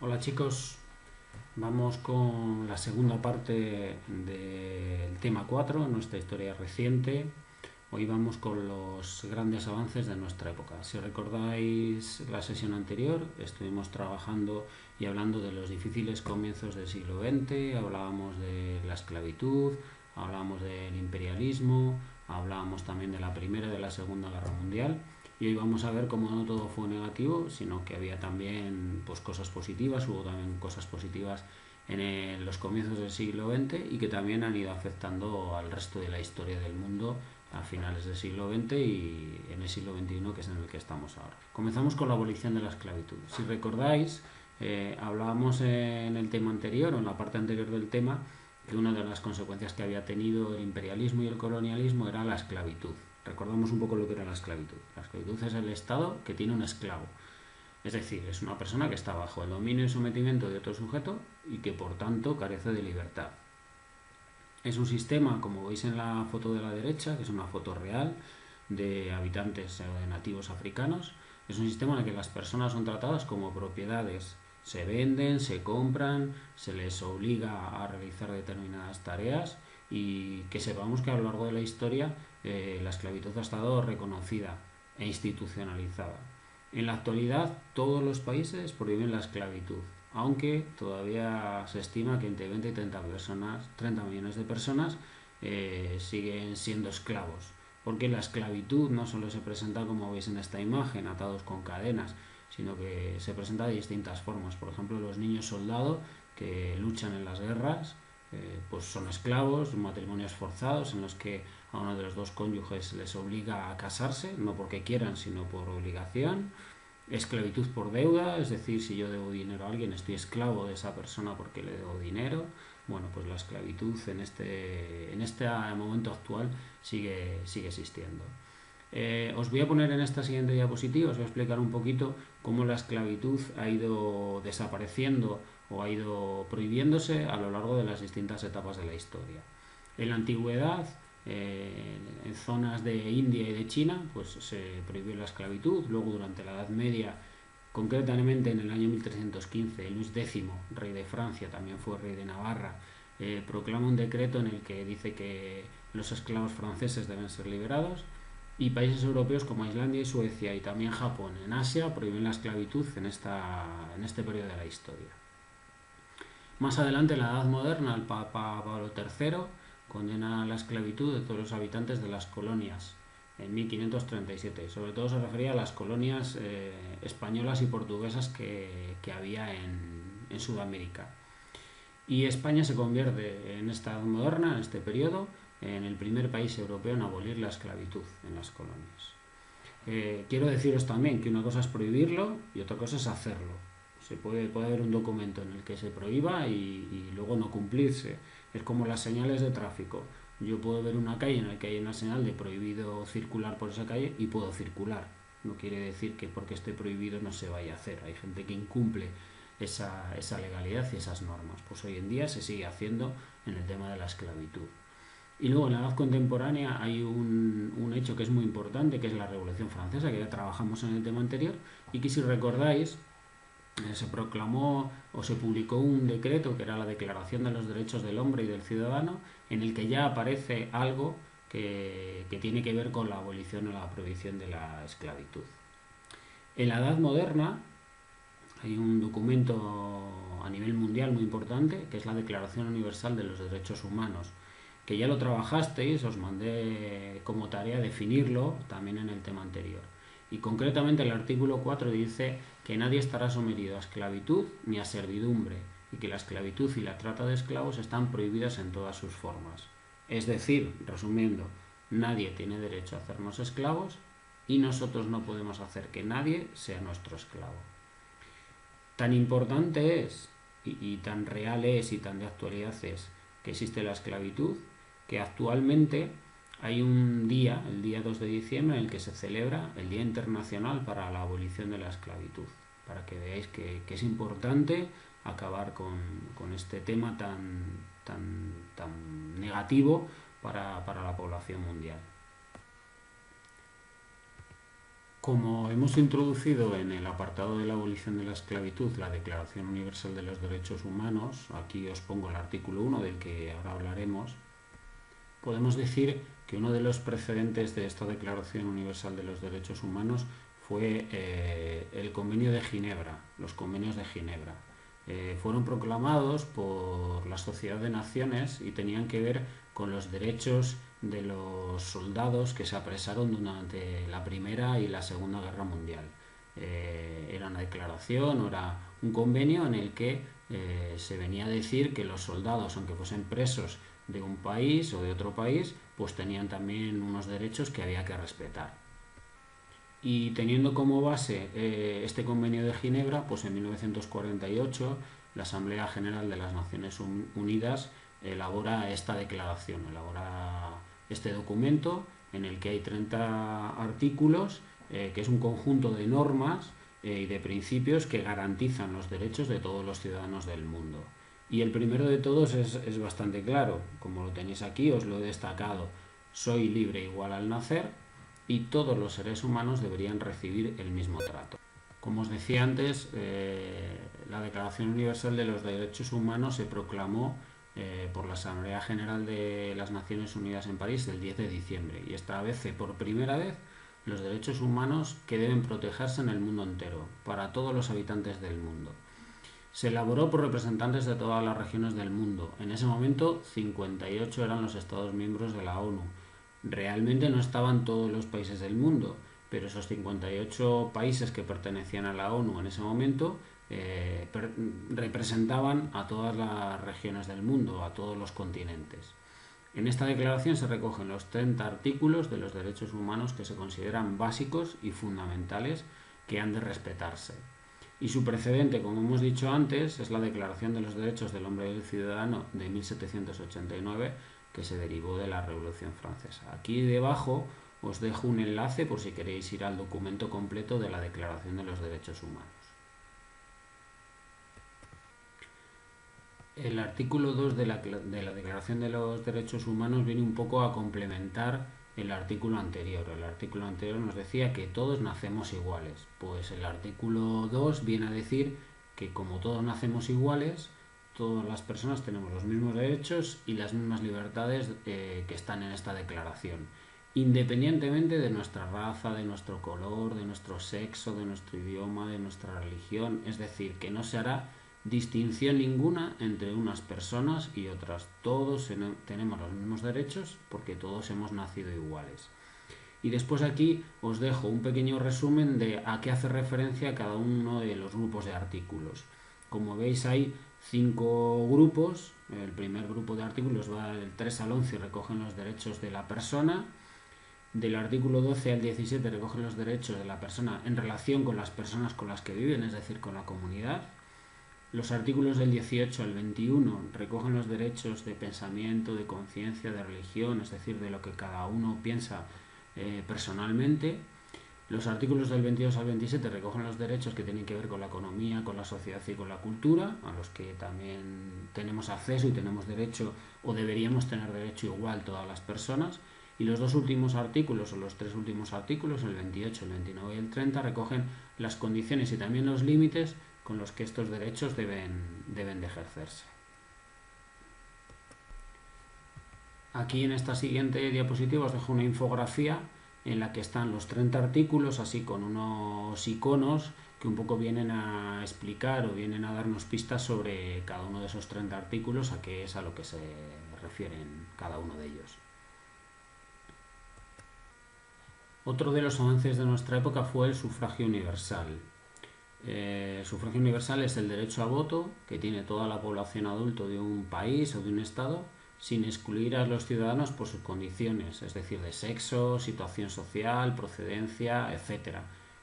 Hola chicos, vamos con la segunda parte del tema 4, nuestra historia reciente. Hoy vamos con los grandes avances de nuestra época. Si recordáis la sesión anterior, estuvimos trabajando y hablando de los difíciles comienzos del siglo XX, hablábamos de la esclavitud, hablábamos del imperialismo, hablábamos también de la Primera y de la Segunda Guerra Mundial. Y hoy vamos a ver cómo no todo fue negativo, sino que había también pues, cosas positivas, hubo también cosas positivas en los comienzos del siglo XX y que también han ido afectando al resto de la historia del mundo a finales del siglo XX y en el siglo XXI, que es en el que estamos ahora. Comenzamos con la abolición de la esclavitud. Si recordáis, hablábamos en el tema anterior, o en la parte anterior del tema, que una de las consecuencias que había tenido el imperialismo y el colonialismo era la esclavitud. Recordamos un poco lo que era la esclavitud. La esclavitud es el Estado que tiene un esclavo. Es decir, es una persona que está bajo el dominio y sometimiento de otro sujeto y que por tanto carece de libertad. Es un sistema, como veis en la foto de la derecha, que es una foto real de habitantes de nativos africanos. Es un sistema en el que las personas son tratadas como propiedades. Se venden, se compran, se les obliga a realizar determinadas tareas y que sepamos que a lo largo de la historia la esclavitud ha estado reconocida e institucionalizada. En la actualidad todos los países prohíben la esclavitud, aunque todavía se estima que entre 20 y 30 millones de personas siguen siendo esclavos, porque la esclavitud no solo se presenta como veis en esta imagen, atados con cadenas, sino que se presenta de distintas formas. Por ejemplo, los niños soldados que luchan en las guerras pues son esclavos, matrimonios forzados en los que a uno de los dos cónyuges les obliga a casarse, no porque quieran, sino por obligación. Esclavitud por deuda, es decir, si yo debo dinero a alguien, estoy esclavo de esa persona porque le debo dinero. Bueno, pues la esclavitud en este momento actual sigue existiendo. Os voy a poner en esta siguiente diapositiva, os voy a explicar un poquito cómo la esclavitud ha ido desapareciendo o ha ido prohibiéndose a lo largo de las distintas etapas de la historia. En la antigüedad, en zonas de India y de China, pues se prohibió la esclavitud. Luego, durante la Edad Media, concretamente en el año 1315, Luis X, rey de Francia, también fue rey de Navarra, proclama un decreto en el que dice que los esclavos franceses deben ser liberados, y países europeos como Islandia y Suecia y también Japón en Asia prohíben la esclavitud en este periodo de la historia. Más adelante, en la Edad Moderna, el Papa Pablo III condena la esclavitud de todos los habitantes de las colonias en 1537. Sobre todo se refería a las colonias españolas y portuguesas que había en Sudamérica. Y España se convierte en esta Edad Moderna, en este periodo, en el primer país europeo en abolir la esclavitud en las colonias. Quiero deciros también que una cosa es prohibirlo y otra cosa es hacerlo. Puede haber un documento en el que se prohíba y luego no cumplirse. Es como las señales de tráfico. Yo puedo ver una calle en la que hay una señal de prohibido circular por esa calle y puedo circular. No quiere decir que porque esté prohibido no se vaya a hacer. Hay gente que incumple esa legalidad y esas normas. Pues hoy en día se sigue haciendo en el tema de la esclavitud. Y luego en la edad contemporánea hay un hecho que es muy importante, que es la Revolución Francesa, que ya trabajamos en el tema anterior, y que si recordáis, se proclamó o se publicó un decreto que era la Declaración de los Derechos del Hombre y del Ciudadano, en el que ya aparece algo que tiene que ver con la abolición o la prohibición de la esclavitud. En la Edad Moderna hay un documento a nivel mundial muy importante, que es la Declaración Universal de los Derechos Humanos, que ya lo trabajasteis, os mandé como tarea definirlo también en el tema anterior. Y concretamente el artículo 4 dice que nadie estará sometido a esclavitud ni a servidumbre, y que la esclavitud y la trata de esclavos están prohibidas en todas sus formas. Es decir, resumiendo, nadie tiene derecho a hacernos esclavos y nosotros no podemos hacer que nadie sea nuestro esclavo. Tan importante es y tan real es y tan de actualidad es que existe la esclavitud, que actualmente hay un día, el día 2 de diciembre, en el que se celebra el Día Internacional para la Abolición de la Esclavitud, para que veáis que es importante acabar con este tema tan negativo para la población mundial. Como hemos introducido en el apartado de la abolición de la esclavitud la Declaración Universal de los Derechos Humanos, aquí os pongo el artículo 1 del que ahora hablaremos, podemos decir que uno de los precedentes de esta Declaración Universal de los Derechos Humanos fue el Convenio de Ginebra, los convenios de Ginebra. Fueron proclamados por la Sociedad de Naciones y tenían que ver con los derechos de los soldados que se apresaron durante la Primera y la Segunda Guerra Mundial. Era una declaración, o era un convenio en el que se venía a decir que los soldados, aunque fuesen presos de un país o de otro país, pues tenían también unos derechos que había que respetar. Y teniendo como base este convenio de Ginebra, pues en 1948 la Asamblea General de las Naciones Unidas elabora esta declaración, elabora este documento en el que hay 30 artículos, que es un conjunto de normas y de principios que garantizan los derechos de todos los ciudadanos del mundo. Y el primero de todos es bastante claro, como lo tenéis aquí, os lo he destacado: soy libre e igual al nacer, y todos los seres humanos deberían recibir el mismo trato. Como os decía antes, la Declaración Universal de los Derechos Humanos se proclamó por la Asamblea General de las Naciones Unidas en París el 10 de diciembre y establece por primera vez los derechos humanos que deben protegerse en el mundo entero, para todos los habitantes del mundo. Se elaboró por representantes de todas las regiones del mundo. En ese momento, 58 eran los Estados miembros de la ONU. Realmente no estaban todos los países del mundo, pero esos 58 países que pertenecían a la ONU en ese momento representaban a todas las regiones del mundo, a todos los continentes. En esta declaración se recogen los 30 artículos de los derechos humanos que se consideran básicos y fundamentales que han de respetarse. Y su precedente, como hemos dicho antes, es la Declaración de los Derechos del Hombre y del Ciudadano de 1789, que se derivó de la Revolución Francesa. Aquí debajo os dejo un enlace por si queréis ir al documento completo de la Declaración de los Derechos Humanos. El artículo 2 de la Declaración de los Derechos Humanos viene un poco a complementar el artículo anterior. El artículo anterior nos decía que todos nacemos iguales. Pues el artículo 2 viene a decir que como todos nacemos iguales, todas las personas tenemos los mismos derechos y las mismas libertades que están en esta declaración, independientemente de nuestra raza, de nuestro color, de nuestro sexo, de nuestro idioma, de nuestra religión. Es decir, que no se hará distinción ninguna entre unas personas y otras. Todos tenemos los mismos derechos porque todos hemos nacido iguales. Y después aquí os dejo un pequeño resumen de a qué hace referencia cada uno de los grupos de artículos. Como veis, hay 5 grupos. El primer grupo de artículos va del 3 al 11 y recogen los derechos de la persona. Del artículo 12 al 17 recogen los derechos de la persona en relación con las personas con las que viven, es decir, con la comunidad. Los artículos del 18 al 21 recogen los derechos de pensamiento, de conciencia, de religión, es decir, de lo que cada uno piensa personalmente. Los artículos del 22 al 27 recogen los derechos que tienen que ver con la economía, con la sociedad y con la cultura, a los que también tenemos acceso y tenemos derecho, o deberíamos tener derecho igual todas las personas. Y los 2 últimos artículos, o los 3 últimos artículos, el 28, el 29 y el 30, recogen las condiciones y también los límites con los que estos derechos deben de ejercerse. Aquí en esta siguiente diapositiva os dejo una infografía en la que están los 30 artículos, así con unos iconos que un poco vienen a explicar o vienen a darnos pistas sobre cada uno de esos 30 artículos, a qué es a lo que se refieren cada uno de ellos. Otro de los avances de nuestra época fue el sufragio universal. El sufragio universal es el derecho a voto que tiene toda la población adulta de un país o de un estado, sin excluir a los ciudadanos por sus condiciones, es decir, de sexo, situación social, procedencia, etc.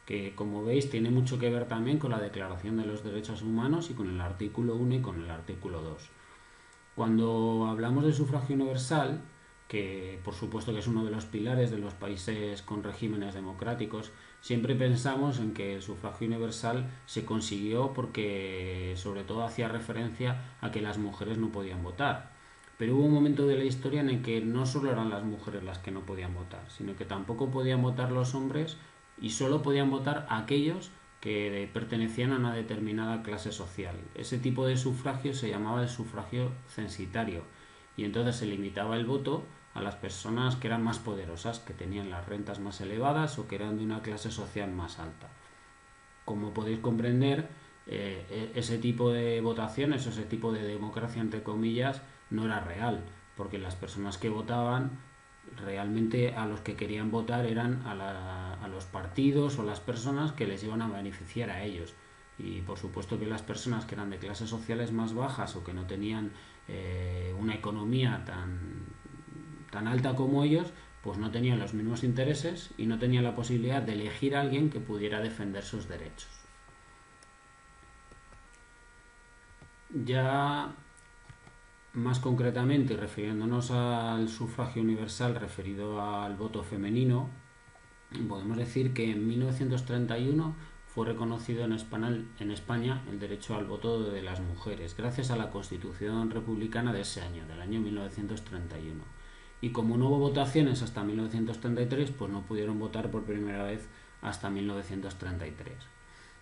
Que, como veis, tiene mucho que ver también con la Declaración de los Derechos Humanos y con el artículo 1 y con el artículo 2. Cuando hablamos del sufragio universal, que por supuesto que es uno de los pilares de los países con regímenes democráticos, siempre pensamos en que el sufragio universal se consiguió porque sobre todo hacía referencia a que las mujeres no podían votar. Pero hubo un momento de la historia en el que no solo eran las mujeres las que no podían votar, sino que tampoco podían votar los hombres y solo podían votar aquellos que pertenecían a una determinada clase social. Ese tipo de sufragio se llamaba el sufragio censitario y entonces se limitaba el voto a las personas que eran más poderosas, que tenían las rentas más elevadas o que eran de una clase social más alta. Como podéis comprender, ese tipo de votaciones o ese tipo de democracia, entre comillas, no era real, porque las personas que votaban realmente a los que querían votar eran a los partidos o las personas que les iban a beneficiar a ellos. Y por supuesto que las personas que eran de clases sociales más bajas o que no tenían una economía tan alta como ellos, pues no tenían los mismos intereses y no tenían la posibilidad de elegir a alguien que pudiera defender sus derechos. Ya más concretamente, refiriéndonos al sufragio universal referido al voto femenino, podemos decir que en 1931 fue reconocido en España el derecho al voto de las mujeres, gracias a la Constitución Republicana de ese año, del año 1931. Y como no hubo votaciones hasta 1933, pues no pudieron votar por primera vez hasta 1933.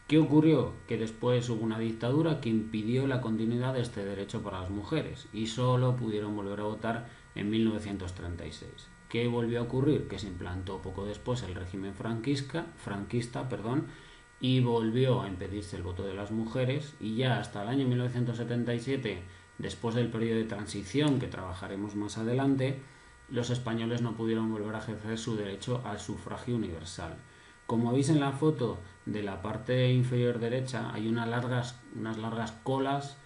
¿Qué ocurrió? Que después hubo una dictadura que impidió la continuidad de este derecho para las mujeres y solo pudieron volver a votar en 1936. ¿Qué volvió a ocurrir? Que se implantó poco después el régimen franquista, y volvió a impedirse el voto de las mujeres, y ya hasta el año 1977, después del periodo de transición que trabajaremos más adelante, los españoles no pudieron volver a ejercer su derecho al sufragio universal. Como veis en la foto de la parte inferior derecha, hay unas largas colas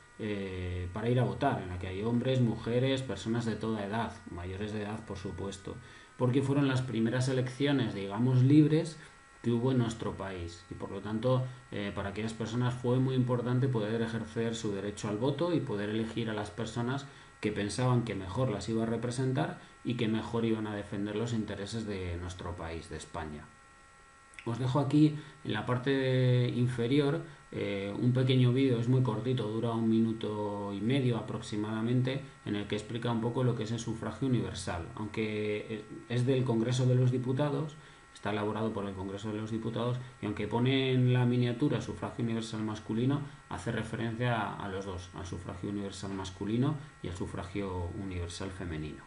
para ir a votar, en la que hay hombres, mujeres, personas de toda edad, mayores de edad por supuesto, porque fueron las primeras elecciones, digamos, libres que hubo en nuestro país, y por lo tanto para aquellas personas fue muy importante poder ejercer su derecho al voto y poder elegir a las personas que pensaban que mejor las iba a representar y que mejor iban a defender los intereses de nuestro país, de España. Os dejo aquí en la parte inferior un pequeño vídeo, es muy cortito, dura 1 minuto y medio aproximadamente, en el que explica un poco lo que es el sufragio universal. Aunque es del Congreso de los Diputados, está elaborado por el Congreso de los Diputados, y aunque pone en la miniatura sufragio universal masculino, hace referencia a los dos, al sufragio universal masculino y al sufragio universal femenino.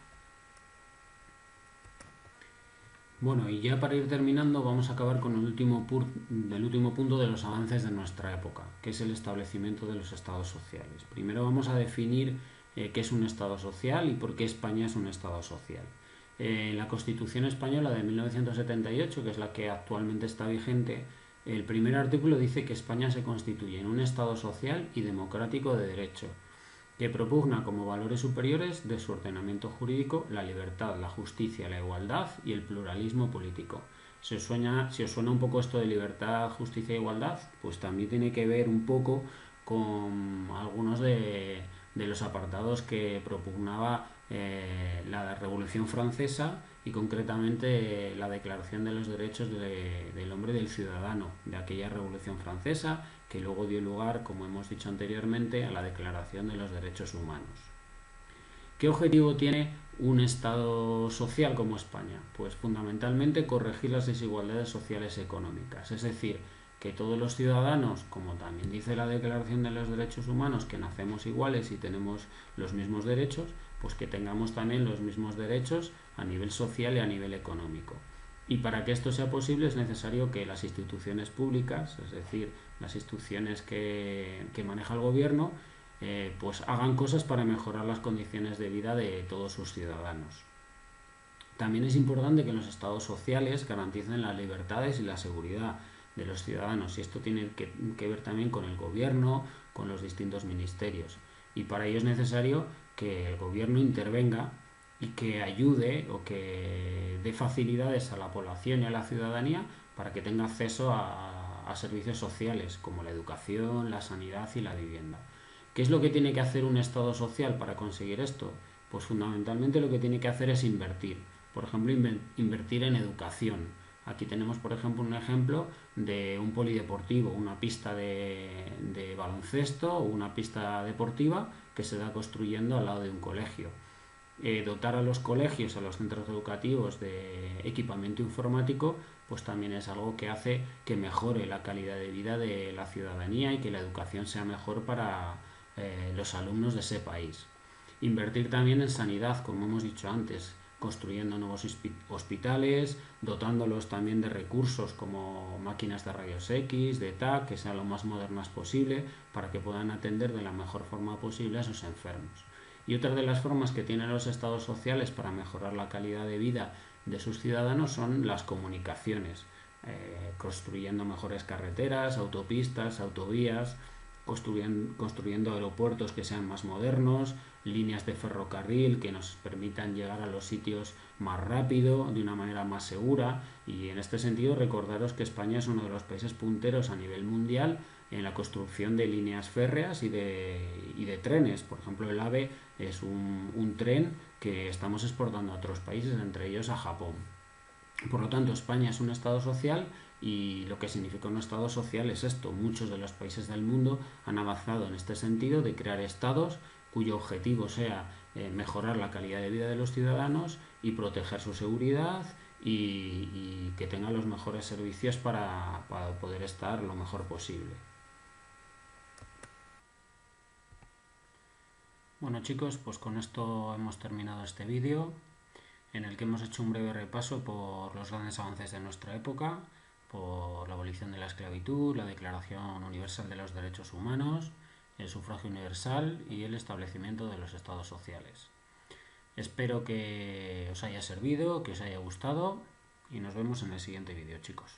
Bueno, y ya para ir terminando vamos a acabar con el último punto de los avances de nuestra época, que es el establecimiento de los estados sociales. Primero vamos a definir qué es un estado social y por qué España es un estado social. En la Constitución Española de 1978, que es la que actualmente está vigente, el primer artículo dice que España se constituye en un estado social y democrático de derecho, que propugna como valores superiores de su ordenamiento jurídico la libertad, la justicia, la igualdad y el pluralismo político. Si os suena un poco esto de libertad, justicia e igualdad, pues también tiene que ver un poco con algunos de los apartados que propugnaba la Revolución Francesa y concretamente la Declaración de los Derechos del Hombre y del Ciudadano de aquella Revolución Francesa, que luego dio lugar, como hemos dicho anteriormente, a la Declaración de los Derechos Humanos. ¿Qué objetivo tiene un Estado social como España? Pues fundamentalmente corregir las desigualdades sociales y económicas, es decir, que todos los ciudadanos, como también dice la Declaración de los Derechos Humanos, que nacemos iguales y tenemos los mismos derechos, pues que tengamos también los mismos derechos a nivel social y a nivel económico. Y para que esto sea posible es necesario que las instituciones públicas, es decir, las instituciones que maneja el gobierno, pues hagan cosas para mejorar las condiciones de vida de todos sus ciudadanos. También es importante que los estados sociales garanticen las libertades y la seguridad de los ciudadanos, y esto tiene que ver también con el gobierno, con los distintos ministerios, y para ello es necesario que el gobierno intervenga y que ayude o que dé facilidades a la población y a la ciudadanía para que tenga acceso a servicios sociales como la educación, la sanidad y la vivienda. ¿Qué es lo que tiene que hacer un Estado social para conseguir esto? Pues fundamentalmente lo que tiene que hacer es invertir. Por ejemplo, invertir en educación. Aquí tenemos, por ejemplo, un ejemplo de un polideportivo, una pista de baloncesto o una pista deportiva que se está construyendo al lado de un colegio. Dotar a los colegios, a los centros educativos de equipamiento informático pues también es algo que hace que mejore la calidad de vida de la ciudadanía y que la educación sea mejor para los alumnos de ese país. Invertir también en sanidad, como hemos dicho antes, construyendo nuevos hospitales, dotándolos también de recursos como máquinas de rayos X, de TAC, que sean lo más modernas posible, para que puedan atender de la mejor forma posible a sus enfermos. Y otra de las formas que tienen los estados sociales para mejorar la calidad de vida de sus ciudadanos son las comunicaciones, construyendo mejores carreteras, autopistas, autovías, construyendo aeropuertos que sean más modernos, líneas de ferrocarril que nos permitan llegar a los sitios más rápido, de una manera más segura. Y en este sentido recordaros que España es uno de los países punteros a nivel mundial en la construcción de líneas férreas y de trenes. Por ejemplo, el AVE es un tren que estamos exportando a otros países, entre ellos a Japón. Por lo tanto, España es un estado social y lo que significa un estado social es esto. Muchos de los países del mundo han avanzado en este sentido de crear estados cuyo objetivo sea mejorar la calidad de vida de los ciudadanos y proteger su seguridad y que tengan los mejores servicios para poder estar lo mejor posible. Bueno chicos, pues con esto hemos terminado este vídeo en el que hemos hecho un breve repaso por los grandes avances de nuestra época, por la abolición de la esclavitud, la Declaración Universal de los Derechos Humanos, el sufragio universal y el establecimiento de los estados sociales. Espero que os haya servido, que os haya gustado y nos vemos en el siguiente vídeo, chicos.